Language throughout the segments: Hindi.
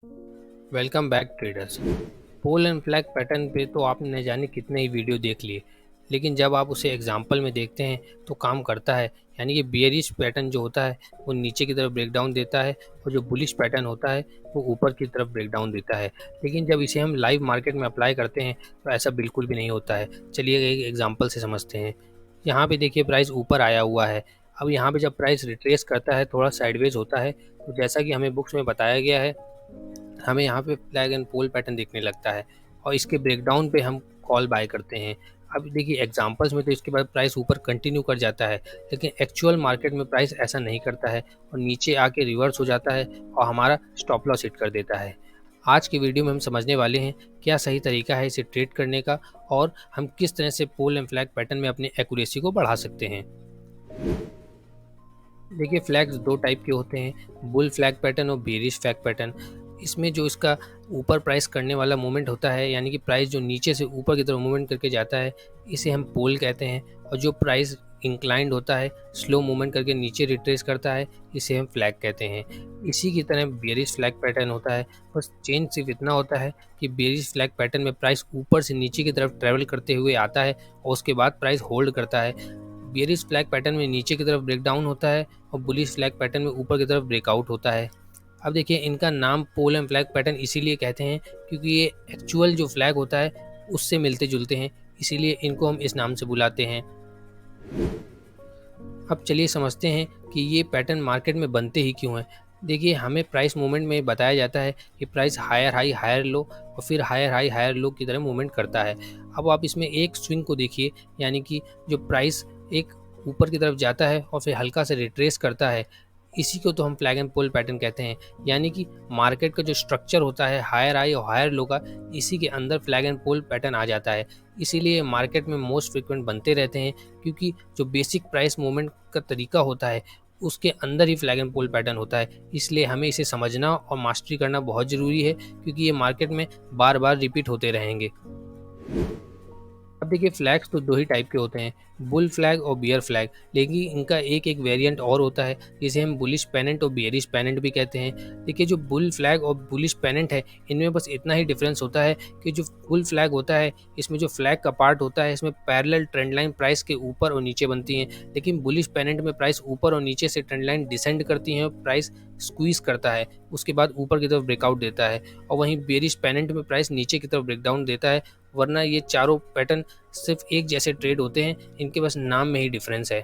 Welcome back traders. Pole and flag pattern पे तो आपने न जाने कितने ही वीडियो देख लिए, लेकिन जब आप उसे एग्जांपल में देखते हैं तो काम करता है। यानी कि बेयरिश पैटर्न जो होता है वो नीचे की तरफ ब्रेकडाउन देता है और जो बुलिश पैटर्न होता है वो ऊपर की तरफ ब्रेकडाउन देता है। लेकिन जब इसे हम लाइव मार्केट में अप्लाई करते हैं तो ऐसा बिल्कुल भी नहीं होता है। चलिए एक एग्जाम्पल से समझते हैं। यहाँ पे देखिए प्राइस ऊपर आया हुआ है। अब यहाँ पे जब प्राइस रिट्रेस करता है, थोड़ा साइडवेज होता है, तो जैसा कि हमें बुक्स में बताया गया है, हमें यहाँ पे फ्लैग एंड पोल पैटर्न दिखने लगता है और इसके ब्रेकडाउन पे हम कॉल बाय करते हैं। अब देखिए एग्जांपल्स में तो इसके बाद प्राइस ऊपर कंटिन्यू कर जाता है, लेकिन एक्चुअल मार्केट में प्राइस ऐसा नहीं करता है और नीचे आके रिवर्स हो जाता है और हमारा स्टॉप लॉस हिट कर देता है। आज की वीडियो में हम समझने वाले हैं क्या सही तरीका है इसे ट्रेड करने का और हम किस तरह से पोल एंड फ्लैग पैटर्न में अपनी एक्यूरेसी को बढ़ा सकते हैं। देखिए फ्लैग्स दो टाइप के होते हैं, बुल फ्लैग पैटर्न और बेरिश फ्लैग पैटर्न। इसमें जो इसका ऊपर प्राइस करने वाला मूवमेंट होता है, यानी कि प्राइस जो नीचे से ऊपर की तरफ मूवमेंट करके जाता है, इसे हम पोल कहते हैं। और जो प्राइस इंक्लाइंड होता है, स्लो मूवमेंट करके नीचे रिट्रेस करता है, इसे हम फ्लैग कहते हैं। इसी की तरह बेरिश फ्लैग पैटर्न होता है, बस चेंज सिर्फ इतना होता है कि बेरिश फ्लैग पैटर्न में प्राइस ऊपर से नीचे की तरफ ट्रेवल करते हुए आता है और उसके बाद प्राइस होल्ड करता है। बेरिश फ्लैग पैटर्न में नीचे की तरफ ब्रेकडाउन होता है और बुलिश फ्लैग पैटर्न में ऊपर की तरफ ब्रेकआउट होता है। अब देखिए इनका नाम पोल एंड फ्लैग पैटर्न इसीलिए कहते हैं क्योंकि ये एक्चुअल जो फ्लैग होता है उससे मिलते जुलते हैं, इसीलिए इनको हम इस नाम से बुलाते हैं। अब चलिए समझते हैं कि ये पैटर्न मार्केट में बनते ही क्यों हैं। देखिए हमें प्राइस मूवमेंट में बताया जाता है कि price higher high higher low और फिर हायर हाई हायर लो की तरह मूवमेंट करता है। अब आप इसमें एक स्विंग को देखिए, यानी कि जो प्राइस एक ऊपर की तरफ जाता है और फिर हल्का से रिट्रेस करता है, इसी को तो हम फ्लैग एंड पोल पैटर्न कहते हैं। यानी कि मार्केट का जो स्ट्रक्चर होता है हायर हाई और हायर लो का, इसी के अंदर फ्लैग एंड पोल पैटर्न आ जाता है। इसीलिए मार्केट में मोस्ट फ्रिक्वेंट बनते रहते हैं, क्योंकि जो बेसिक प्राइस मूवमेंट का तरीका होता है उसके अंदर ही फ्लैग एंड पोल पैटर्न होता है। इसलिए हमें इसे समझना और मास्टरी करना बहुत ज़रूरी है, क्योंकि ये मार्केट में बार बार रिपीट होते रहेंगे। अब देखिए फ्लैग्स तो दो ही टाइप के होते हैं, बुल फ्लैग और बियर फ्लैग। लेकिन इनका एक एक वेरिएंट और होता है, जिसे हम बुलिश पेनेंट और बियरिश पेनेंट भी कहते हैं। देखिए जो बुल फ्लैग और बुलिश पेनेंट है, इनमें बस इतना ही डिफरेंस होता है कि जो बुल फ्लैग होता है, इसमें जो फ्लैग का पार्ट होता है, इसमें पैरेलल ट्रेंड लाइन प्राइस के ऊपर और नीचे बनती हैं। लेकिन बुलिश पेनेंट में प्राइस ऊपर और नीचे से ट्रेंड लाइन डिसेंड करती हैं और प्राइस स्क्वीज करता है, उसके बाद ऊपर की तरफ ब्रेकआउट देता है। और वहीं बेरिश पेनेंट में प्राइस नीचे की तरफ ब्रेकडाउन देता है। वरना ये चारों पैटर्न सिर्फ एक जैसे ट्रेड होते हैं, इनके बस नाम में ही डिफरेंस है।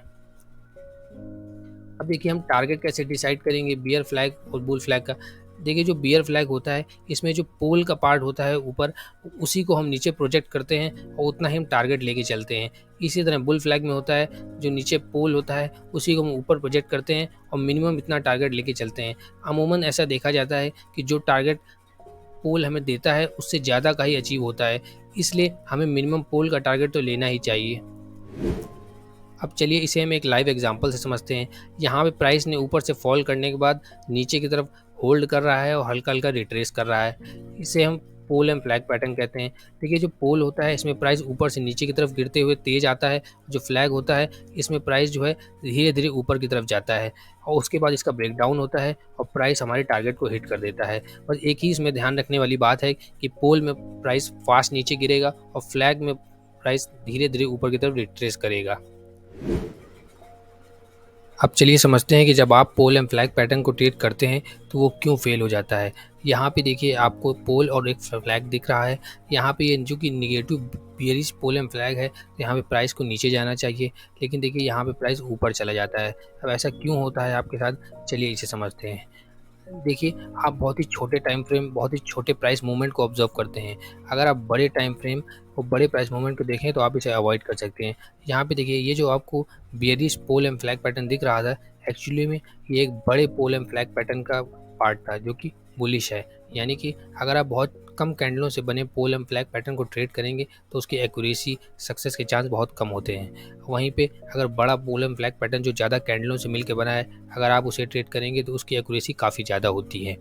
अब देखिए हम टारगेट कैसे डिसाइड करेंगे बियर फ्लैग और बुल फ्लैग का। देखिए जो बियर फ्लैग होता है, इसमें जो पोल का पार्ट होता है ऊपर, उसी को हम नीचे प्रोजेक्ट करते हैं और उतना ही हम टारगेट लेके चलते हैं। इसी तरह बुल फ्लैग में होता है, जो नीचे पोल होता है उसी को हम ऊपर प्रोजेक्ट करते हैं और मिनिमम इतना टारगेट लेके चलते हैं। अमूमन ऐसा देखा जाता है कि जो टारगेट पोल हमें देता है उससे ज़्यादा का ही अचीव होता है, इसलिए हमें मिनिमम पोल का टारगेट तो लेना ही चाहिए। अब चलिए इसे हम एक लाइव एग्जांपल से समझते हैं। यहाँ पे प्राइस ने ऊपर से फॉल करने के बाद नीचे की तरफ होल्ड कर रहा है और हल्का हल्का रिट्रेस कर रहा है, इसे हम पोल एंड फ्लैग पैटर्न कहते हैं। देखिए जो पोल होता है, इसमें प्राइस ऊपर से नीचे की तरफ गिरते हुए तेज आता है। जो फ्लैग होता है, इसमें प्राइस जो है धीरे धीरे ऊपर की तरफ जाता है और उसके बाद इसका ब्रेकडाउन होता है और प्राइस हमारे टारगेट को हिट कर देता है। बस एक ही इसमें ध्यान रखने वाली बात है कि पोल में प्राइस फास्ट नीचे गिरेगा और फ्लैग में प्राइस धीरे धीरे ऊपर की तरफ रिट्रेस करेगा। अब चलिए समझते हैं कि जब आप पोल एंड फ्लैग पैटर्न को ट्रेड करते हैं तो वो क्यों फेल हो जाता है। यहाँ पे देखिए आपको पोल और एक फ्लैग दिख रहा है। यहाँ पे ये जो कि negative bearish pole and flag है, तो यहाँ पे प्राइस को नीचे जाना चाहिए, लेकिन देखिए यहाँ पे प्राइस ऊपर चला जाता है। अब ऐसा क्यों होता है आपके साथ, चलिए इसे समझते हैं। देखिए आप बहुत ही छोटे टाइम फ्रेम, बहुत ही छोटे प्राइस मूवमेंट को ऑब्जर्व करते हैं। अगर आप बड़े टाइम फ्रेम और बड़े प्राइस मूवमेंट को देखें तो आप इसे अवॉइड कर सकते हैं। यहाँ पे देखिए ये जो आपको bearish pole and flag pattern दिख रहा था, एक्चुअली में ये एक बड़े पोल एंड फ्लैग पैटर्न का पार्ट था जो कि बुलिश है। यानी कि अगर आप बहुत कम कैंडलों से बने पोल एंड फ्लैग पैटर्न को ट्रेड करेंगे तो उसकी एक्यूरेसी, सक्सेस के चांस बहुत कम होते हैं। वहीं पे अगर बड़ा पोल एंड फ्लैग पैटर्न जो ज़्यादा कैंडलों से मिलकर बना है, अगर आप उसे ट्रेड करेंगे तो उसकी एक्यूरेसी काफ़ी ज़्यादा होती है।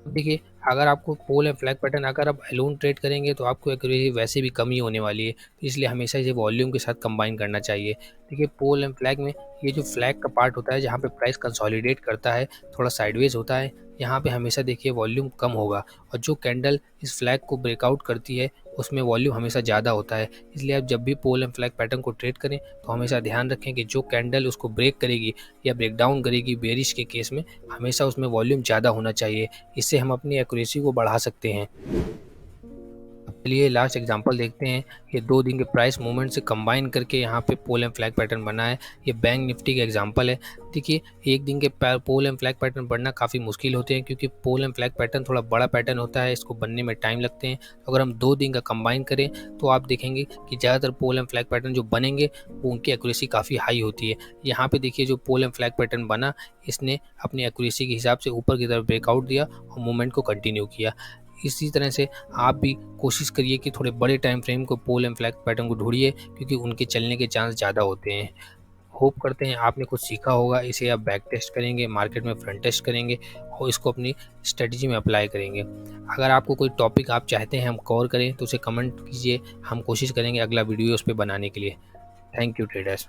देखिए अगर आपको पोल एंड फ्लैग पैटर्न अगर आप एलोन ट्रेड करेंगे तो आपको एक्यूरेसी वैसे भी कम ही होने वाली है, तो इसलिए हमेशा इसे वॉल्यूम के साथ कंबाइन करना चाहिए। देखिए पोल एंड फ्लैग में ये जो फ्लैग का पार्ट होता है जहाँ पे प्राइस कंसोलिडेट करता है, थोड़ा साइडवेज होता है, यहाँ पे हमेशा देखिए वॉल्यूम कम होगा, और जो कैंडल इस फ्लैग को ब्रेकआउट करती है उसमें वॉल्यूम हमेशा ज़्यादा होता है। इसलिए आप जब भी पोल एंड फ्लैग पैटर्न को ट्रेड करें तो हमेशा ध्यान रखें कि जो कैंडल उसको ब्रेक करेगी या ब्रेक डाउन करेगी बेरिश के केस में, हमेशा उसमें वॉल्यूम ज़्यादा होना चाहिए। इससे हम अपनी एक्यूरेसी को बढ़ा सकते हैं। चलिए लास्ट एग्जांपल देखते हैं। ये 2 दिन के प्राइस मूवमेंट से कंबाइन करके यहाँ पे पोल एंड फ्लैग पैटर्न बना है। ये बैंक निफ्टी का एग्जांपल है। देखिए एक दिन के पोल एंड फ्लैग पैटर्न बनना काफ़ी मुश्किल होते हैं, क्योंकि पोल एंड फ्लैग पैटर्न थोड़ा बड़ा पैटर्न होता है, इसको बनने में टाइम लगते हैं। तो अगर हम 2 दिन का कंबाइन करें तो आप देखेंगे कि ज़्यादातर पोल एंड फ्लैग पैटर्न जो बनेंगे वो उनकी एक्यूरेसी काफ़ी हाई होती है। यहाँ पे देखिए जो पोल एंड फ्लैग पैटर्न बना, इसने अपनी एक्यूरेसी के हिसाब से ऊपर की तरफ ब्रेकआउट दिया और मूवमेंट को कंटिन्यू किया। इसी तरह से आप भी कोशिश करिए कि थोड़े बड़े टाइम फ्रेम को पोल एंड फ्लैग पैटर्न को ढूंढिए, क्योंकि उनके चलने के चांस ज़्यादा होते हैं। होप करते हैं आपने कुछ सीखा होगा। इसे आप बैक टेस्ट करेंगे, मार्केट में फ्रंट टेस्ट करेंगे और इसको अपनी स्ट्रेटजी में अप्लाई करेंगे। अगर आपको कोई टॉपिक आप चाहते हैं हम कवर करें तो उसे कमेंट कीजिए, हम कोशिश करेंगे अगला वीडियो उस पर बनाने के लिए। Thank you traders.